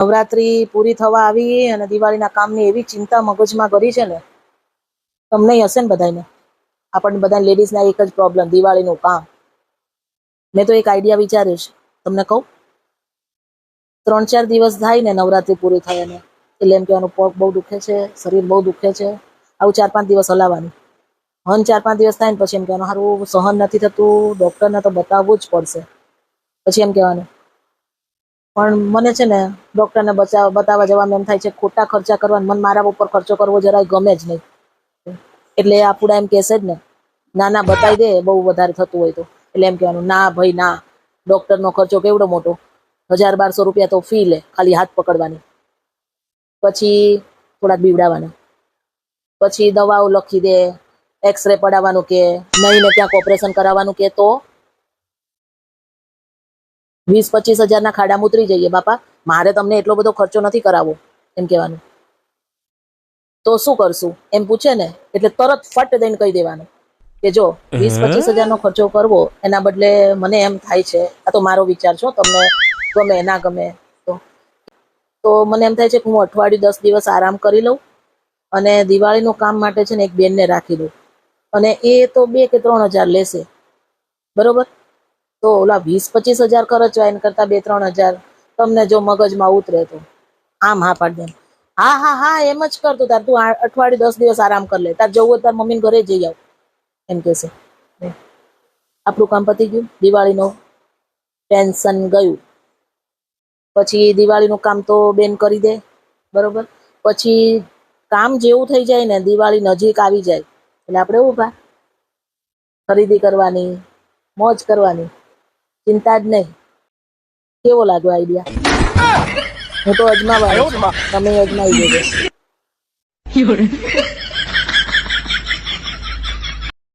નવરાત્રી પૂરી થવા આવી અને દિવાળીના કામની એવી ચિંતા મગજમાં કરી છે ને, તમને હશે ને બધાને, આપણને બધા લેડીઝના એક જ પ્રોબ્લેમ, દિવાળીનું કામ. મેં તો એક આઈડિયા વિચાર્યો છે, તમને કહું. 3-4 દિવસ થાય ને નવરાત્રી પૂરી થાય ને, એટલે એમ કહેવાનું પગ બહુ દુખે છે, શરીર બહુ દુખે છે, આવું 4-5 દિવસ હલાવવાનું. 4-5 દિવસ થાય ને પછી એમ કહેવાનું સારું સહન નથી થતું, ડૉક્ટરને તો બતાવવું જ પડશે. પછી એમ કહેવાનું પણ મને છે ને ડૉક્ટરને બતાવવા જવામાં એમ થાય છે ખોટા ખર્ચા કરવા, મને મારા ઉપર ખર્ચો કરવો જરાય ગમે જ નહીં. એટલે આપણા એમ કહેશે જ ને, ના બતાવી દે બહુ વધારે થતું હોય તો. એટલે એમ કહેવાનું ના ભાઈ ના, ડૉક્ટરનો ખર્ચો કેવડો મોટો, 1000-1200 રૂપિયા તો ફી લે ખાલી હાથ પકડવાની. પછી થોડાક બીવડાવવાના, પછી દવાઓ લખી દે, એક્સરે પડાવવાનું કે, નહીં ને ક્યાંક ઓપરેશન કરાવવાનું કે, તો 20-25 હજારના ખાડામાં ઉતરી જઈએ બાપા. મારે તમને એટલો બધો ખર્ચો નથી કરાવવો, એમ કહેવાનું. તો શું કરશું એમ પૂછે ને, એટલે તરત ફટ દઈને કહી દેવાનું કે જો 20-25 હજારનો ખર્ચો કરવો એના બદલે મને એમ થાય છે, આ તો મારો વિચાર છો, તમને ગમે ના ગમે તો મને એમ થાય છે કે હું અઠવાડિયું 10 દિવસ આરામ કરી લઉં અને દિવાળીનું કામ માટે છે ને એક બેનને રાખી દઉં, અને એ તો 2 કે 3 હજાર લેશે, બરોબર. તો ઓલા 20-25 હજાર ખર્ચવા એના કરતા 2-3 હજાર તમને જો મગજમાં ઉતરે તો આમ હા પાડી દે. હા એમ જ કરતો, તાર તું અઠવાડિયું 10 દિવસ આરામ કરી લે, તાર જવું હોય તાર મમ્મીને ઘરે જઈ આવ, એમ કહેશે. આપણું કામ પતી ગયું, દિવાળીનું ટેન્શન ગયું. પછી દિવાળીનું કામ તો બેન કરી દે, બરોબર. પછી કામ જેવું થઈ જાય ને, દિવાળી નજીક આવી જાય એટલે આપણે ઊભા, ખરીદી કરવાની, મોજ કરવાની, ચિંતા જ નહીં. કેવો લાગ્યો આઈડિયા? હું તો અજમાવાનું છું, તમે અજમાવી દેજો.